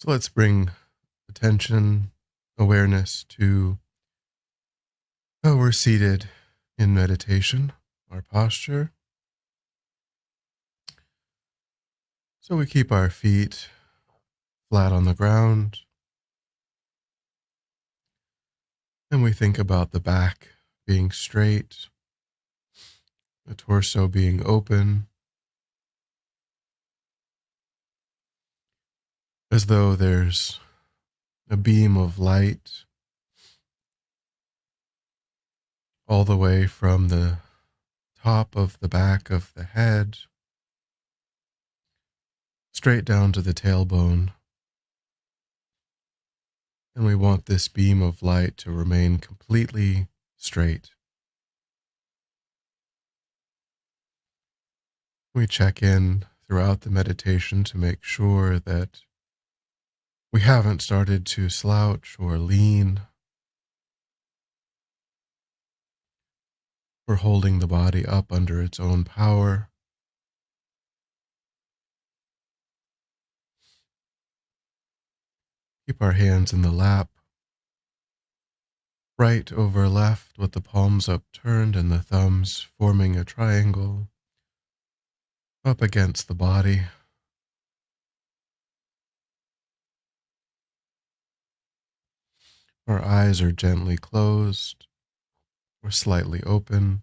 So let's bring attention, awareness to how we're seated in meditation, our posture. So we keep our feet flat on the ground and we think about the back being straight, the torso being open, as though there's a beam of light all the way from the top of the back of the head straight down to the tailbone. And we want this beam of light to remain completely straight. We check in throughout the meditation to make sure that we haven't started to slouch or lean. We're holding the body up under its own power. Keep our hands in the lap, right over left with the palms upturned and the thumbs forming a triangle up against the body. Our eyes are gently closed or slightly open.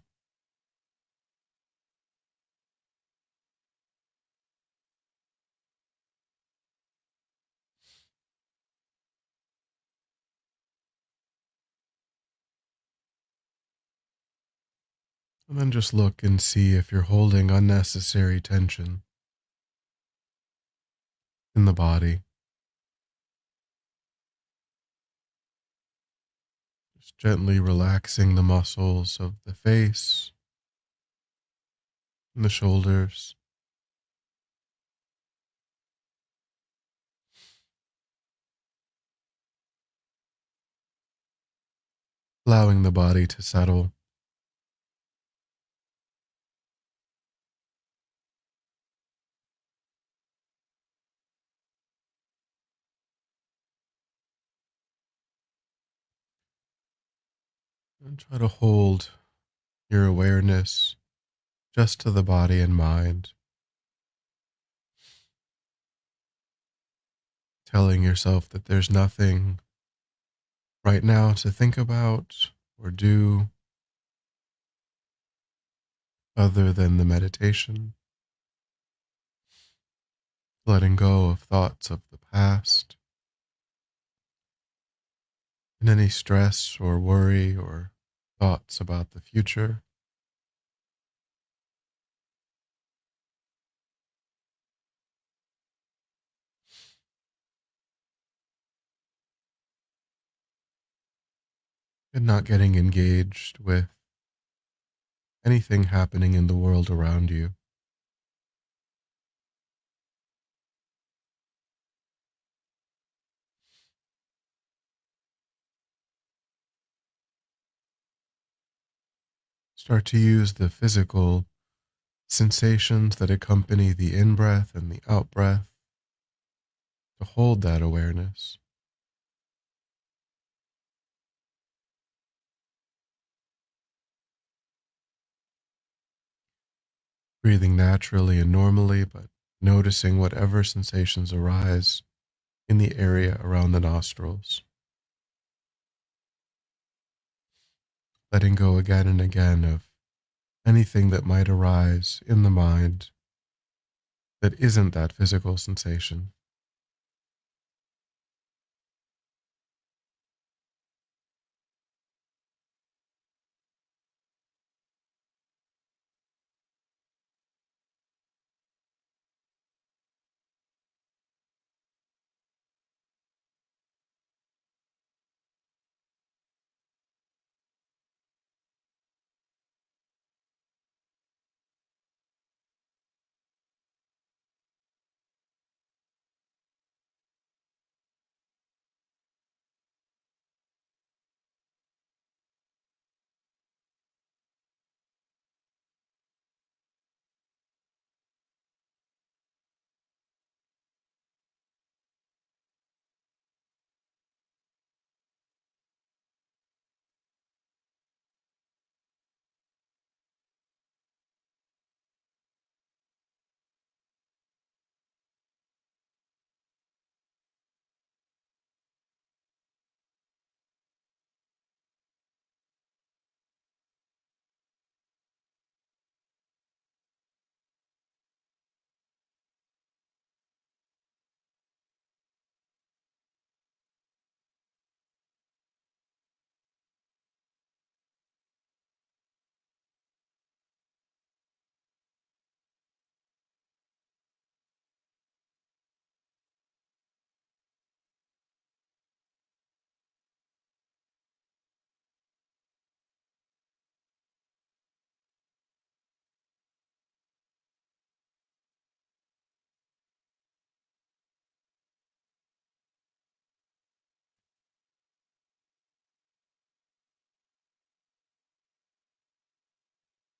And then just look and see if you're holding unnecessary tension in the body. Just gently relaxing the muscles of the face and the shoulders. Allowing the body to settle. And try to hold your awareness just to the body and mind, telling yourself that there's nothing right now to think about or do other than the meditation, letting go of thoughts of the past and any stress or worry or thoughts about the future. And not getting engaged with anything happening in the world around you. Start to use the physical sensations that accompany the in breath and the out breath to hold that awareness. Breathing naturally and normally, but noticing whatever sensations arise in the area around the nostrils. Letting go again and again of anything that might arise in the mind that isn't that physical sensation.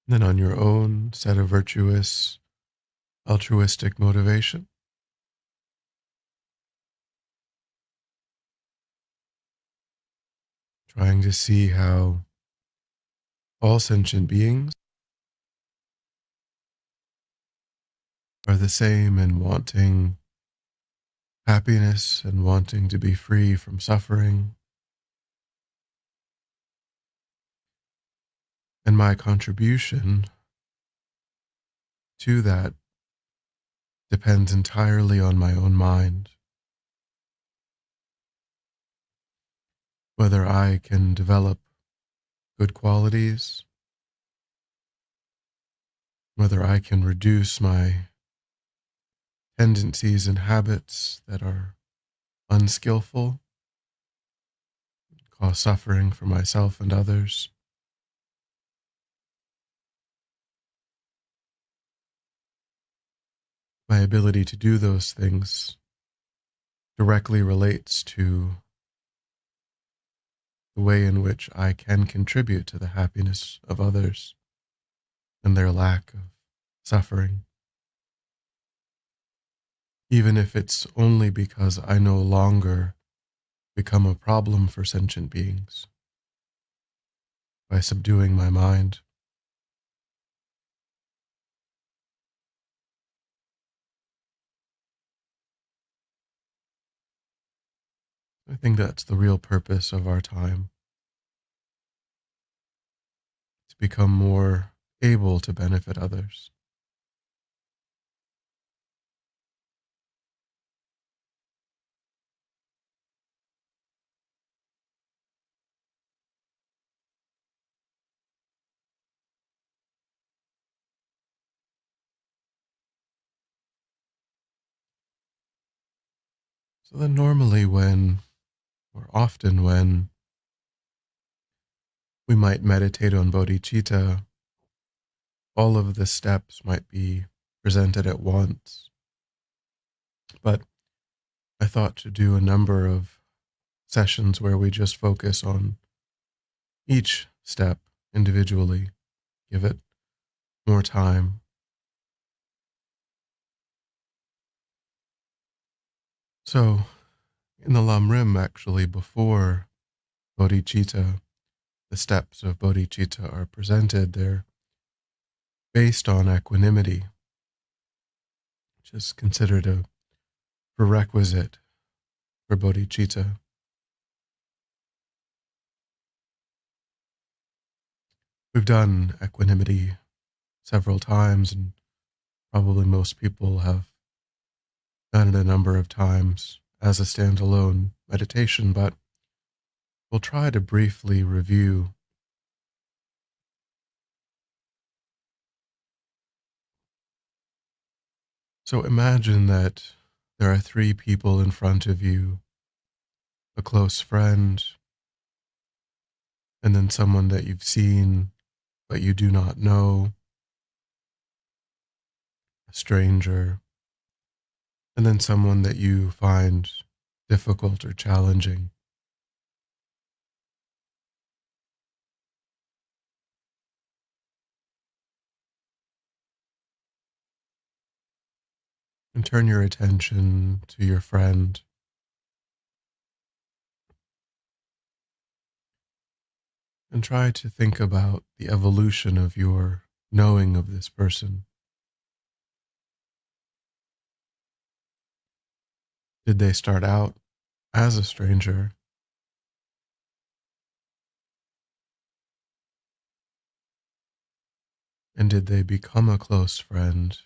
Then, on your own, set a virtuous, altruistic motivation, trying to see how all sentient beings are the same in wanting happiness and wanting to be free from suffering. And my contribution to that depends entirely on my own mind, whether I can develop good qualities, whether I can reduce my tendencies and habits that are unskillful, cause suffering for myself and others. My ability to do those things directly relates to the way in which I can contribute to the happiness of others and their lack of suffering, even if it's only because I no longer become a problem for sentient beings by subduing my mind. I think that's the real purpose of our time, to become more able to benefit others. So then, normally, or often when we might meditate on bodhicitta, all of the steps might be presented at once. But I thought to do a number of sessions where we just focus on each step individually, give it more time. So, in the Lamrim, actually, before bodhicitta, the steps of bodhicitta are presented. They're based on equanimity, which is considered a prerequisite for bodhicitta. We've done equanimity several times, and probably most people have done it a number of times as a standalone meditation, but we'll try to briefly review. So imagine that there are three people in front of you: a close friend, and then someone that you've seen but you do not know, a stranger, and then someone that you find difficult or challenging. And turn your attention to your friend and try to think about the evolution of your knowing of this person. Did they start out as a stranger? And did they become a close friend?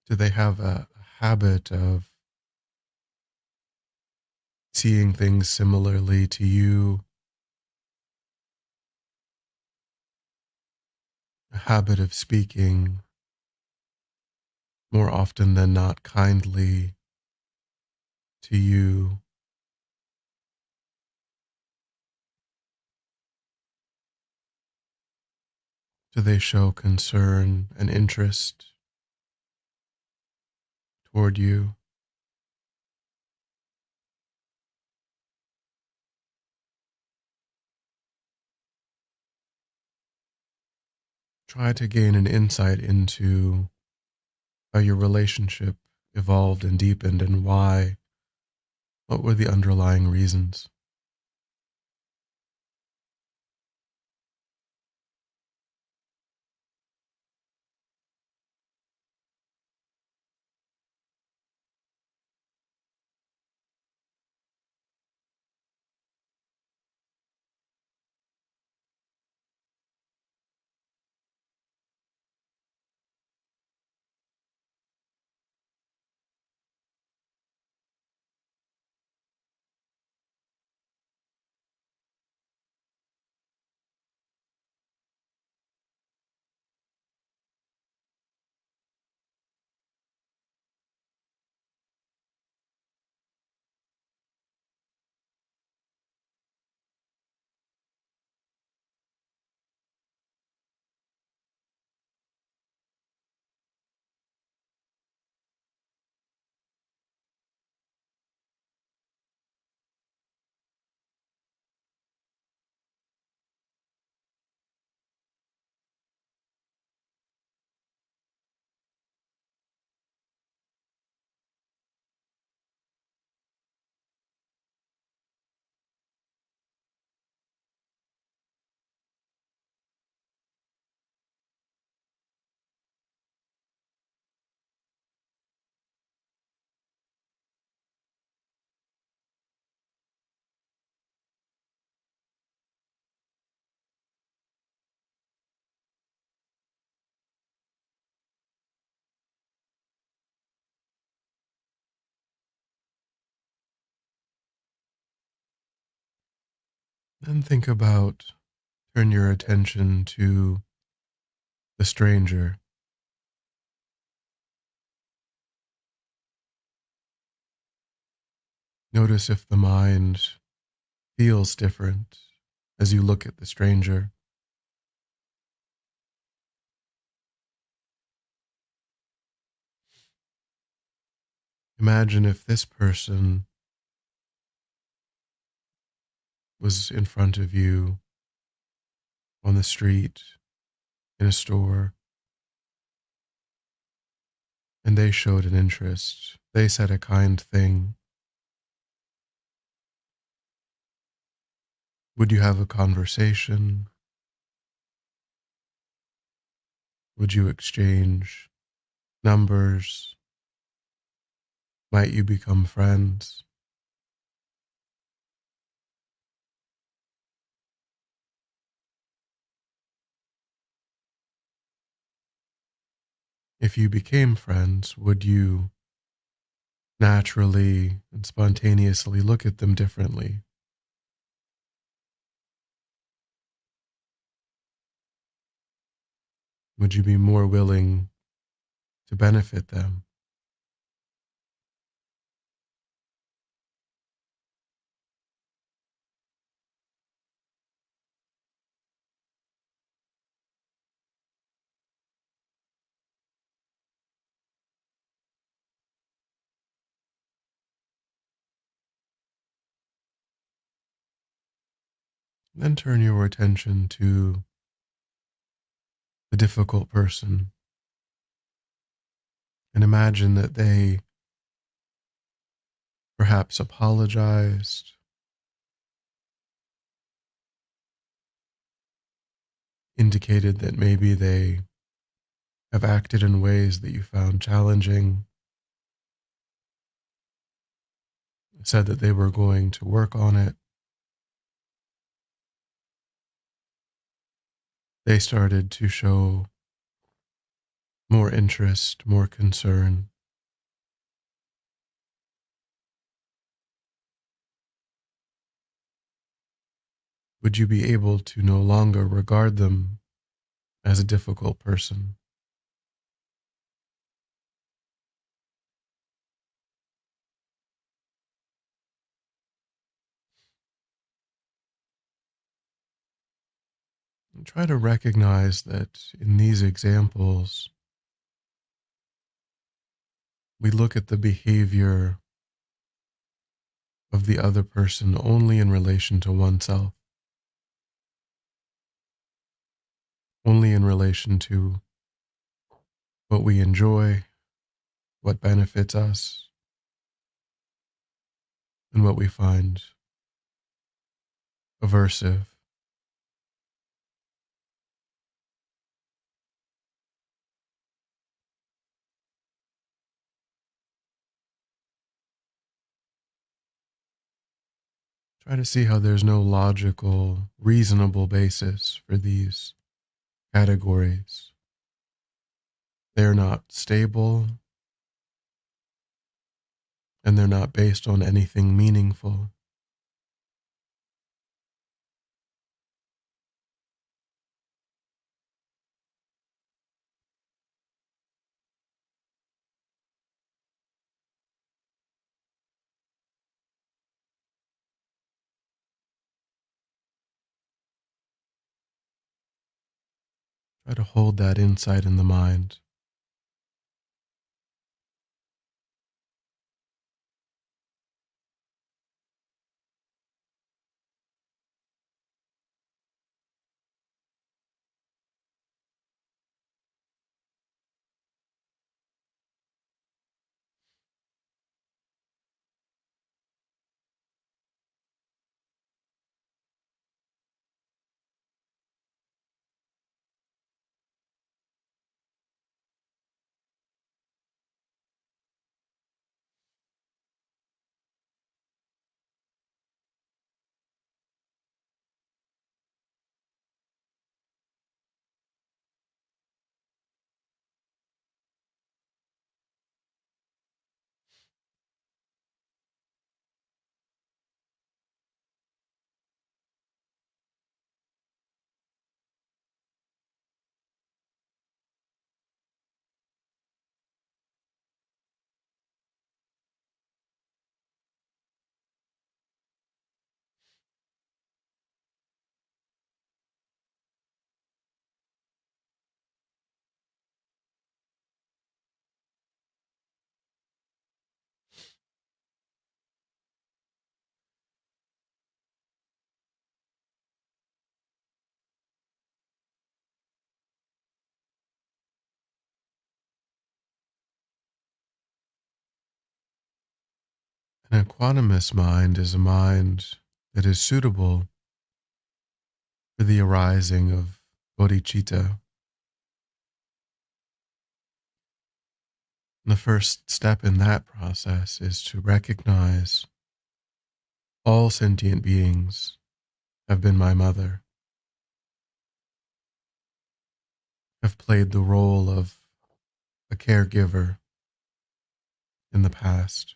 Do they have a habit of seeing things similarly to you? A habit of speaking more often than not kindly to you? Do they show concern and interest toward you? try to gain an insight into how your relationship evolved and deepened and why. What were the underlying reasons? Then think about, turn your attention to the stranger. Notice if the mind feels different as you look at the stranger. Imagine if this person was in front of you on the street, in a store, and they showed an interest. They said a kind thing. Would you have a conversation? Would you exchange numbers? Might you become friends? If you became friends, would you naturally and spontaneously look at them differently? Would you be more willing to benefit them? Then turn your attention to the difficult person and imagine that they perhaps apologized, indicated that maybe they have acted in ways that you found challenging, said that they were going to work on it. They started to show more interest, more concern. Would you be able to no longer regard them as a difficult person? And try to recognize that in these examples, we look at the behavior of the other person only in relation to oneself. only in relation to what we enjoy, what benefits us, and what we find aversive. Try to see how there's no logical, reasonable basis for these categories. They're not stable and they're not based on anything meaningful. Try to hold that insight in the mind. An equanimous mind is a mind that is suitable for the arising of bodhicitta. The first step in that process is to recognize all sentient beings have been my mother, have played the role of a caregiver in the past.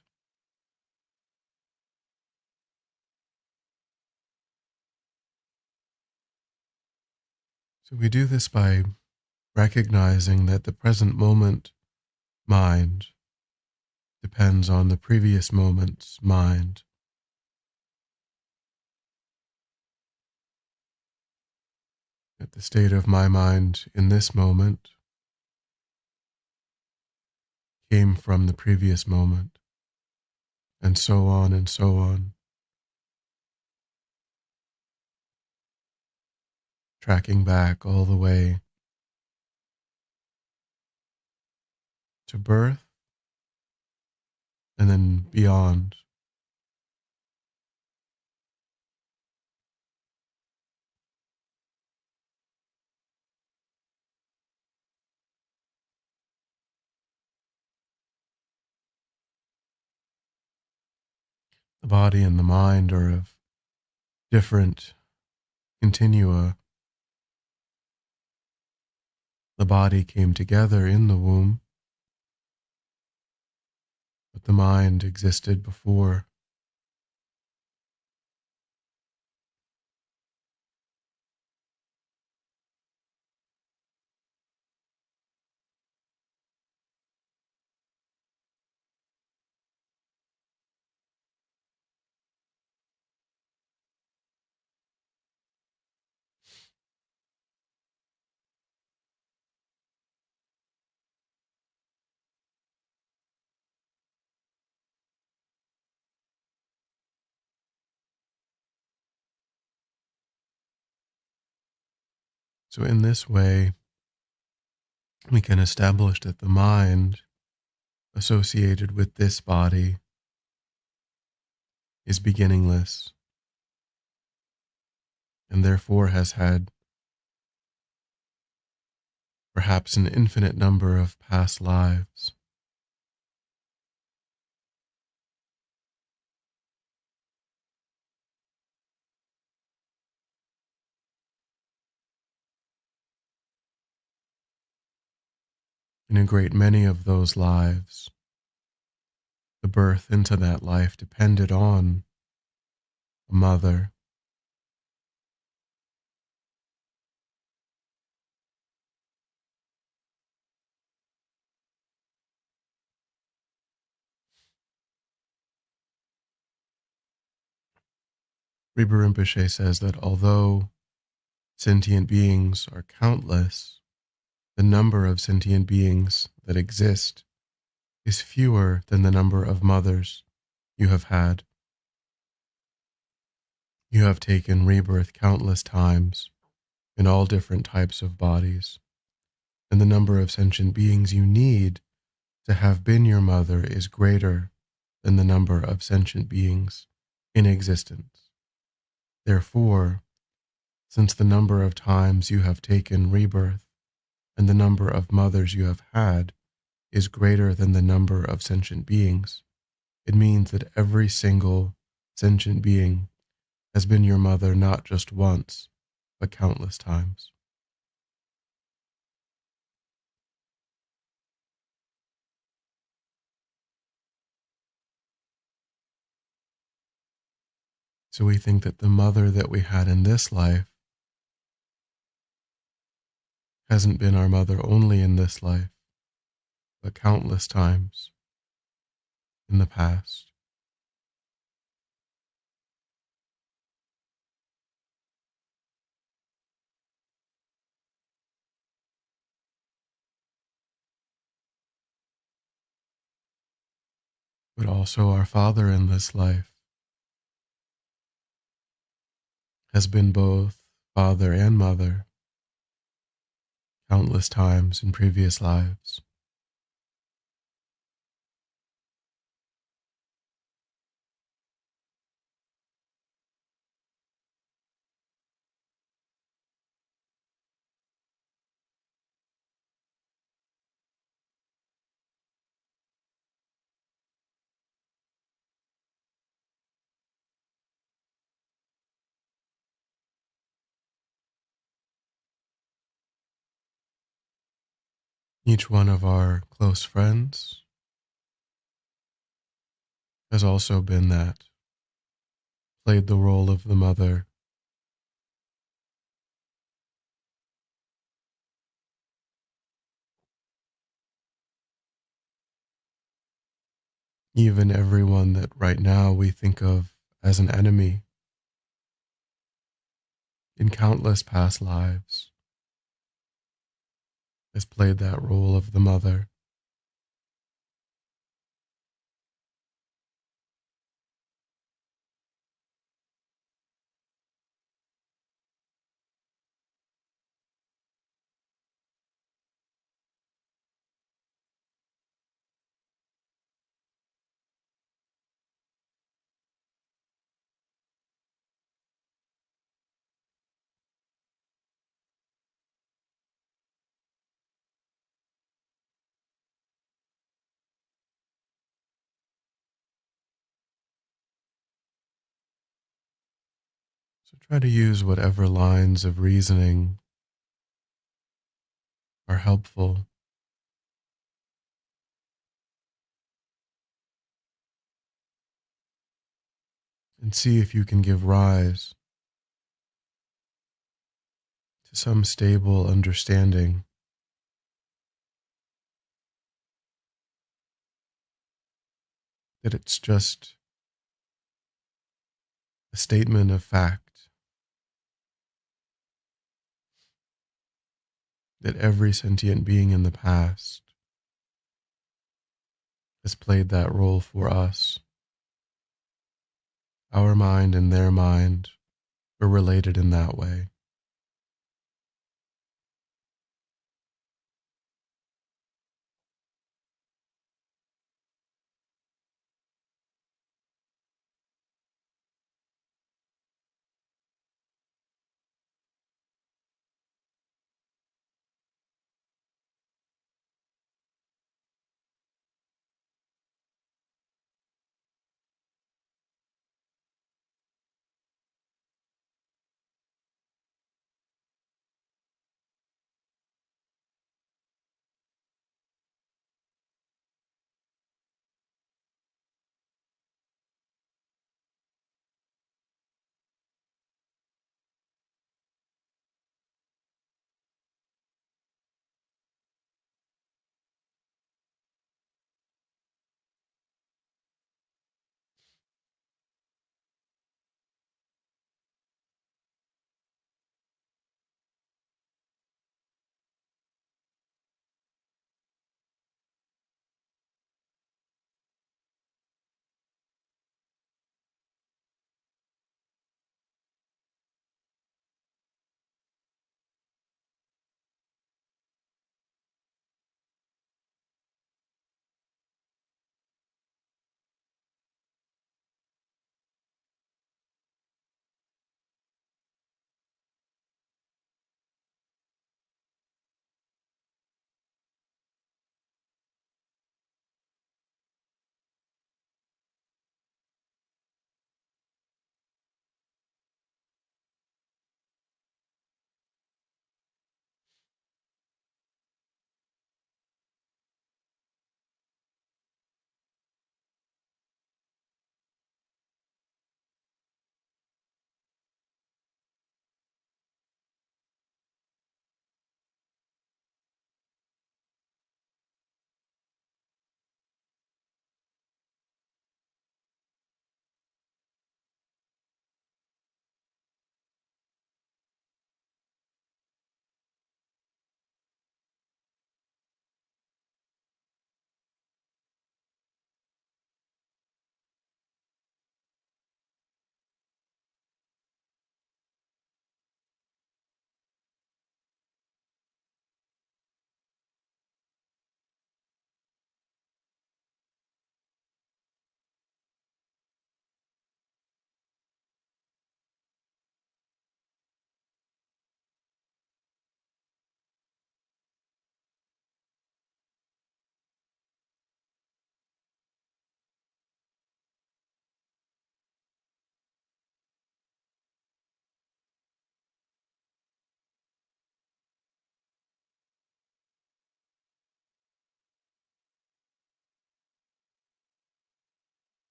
So we do this by recognizing that the present moment mind depends on the previous moment's mind. That the state of my mind in this moment came from the previous moment, and so on and so on, tracking back all the way to birth and then beyond. The body and the mind are of different continua. The body came together in the womb, but the mind existed before. So, in this way, we can establish that the mind associated with this body is beginningless and therefore has had perhaps an infinite number of past lives. In a great many of those lives, the birth into that life depended on a mother. Rinpoche Rinpoche says that although sentient beings are countless, the number of sentient beings that exist is fewer than the number of mothers you have had. You have taken rebirth countless times in all different types of bodies, and the number of sentient beings you need to have been your mother is greater than the number of sentient beings in existence. Therefore, since the number of times you have taken rebirth and the number of mothers you have had is greater than the number of sentient beings, it means that every single sentient being has been your mother not just once, but countless times. So we think that the mother that we had in this life hasn't been our mother only in this life, but countless times in the past. But also our father in this life has been both father and mother countless times in previous lives. Each one of our close friends has also been that, played the role of the mother. Even everyone that right now we think of as an enemy in countless past lives has played that role of the mother. So try to use whatever lines of reasoning are helpful and see if you can give rise to some stable understanding that it's just a statement of fact that every sentient being in the past has played that role for us. Our mind and their mind were related in that way.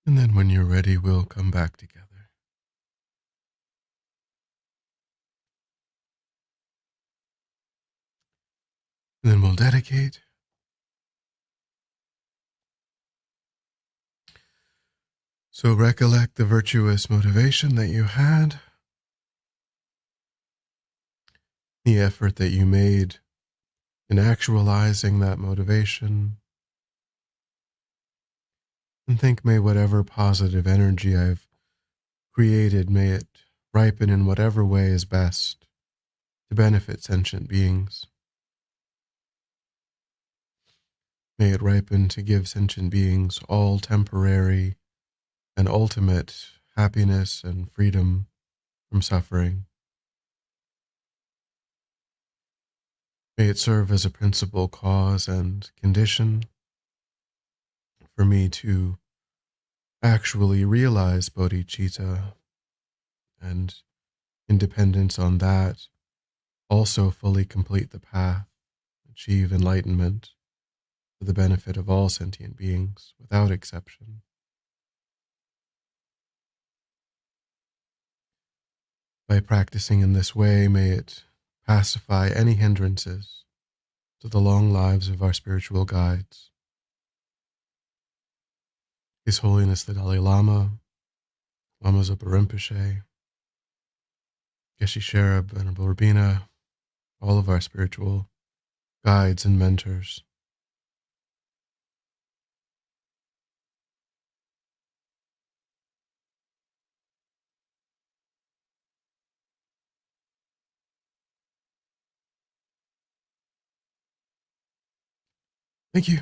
And then when you're ready, we'll come back together. And then we'll dedicate. So recollect the virtuous motivation that you had, the effort that you made in actualizing that motivation, and think, may whatever positive energy I've created, may it ripen in whatever way is best to benefit sentient beings. May it ripen to give sentient beings all temporary and ultimate happiness and freedom from suffering. May it serve as a principal cause and condition for me to actually realize bodhicitta and, independence on that, also fully complete the path, achieve enlightenment for the benefit of all sentient beings without exception. By practicing in this way, may it pacify any hindrances to the long lives of our spiritual guides. His Holiness the Dalai Lama, Lama Zopa Rinpoche, Geshe Sherab, Venerable Rabina, all of our spiritual guides and mentors. Thank you.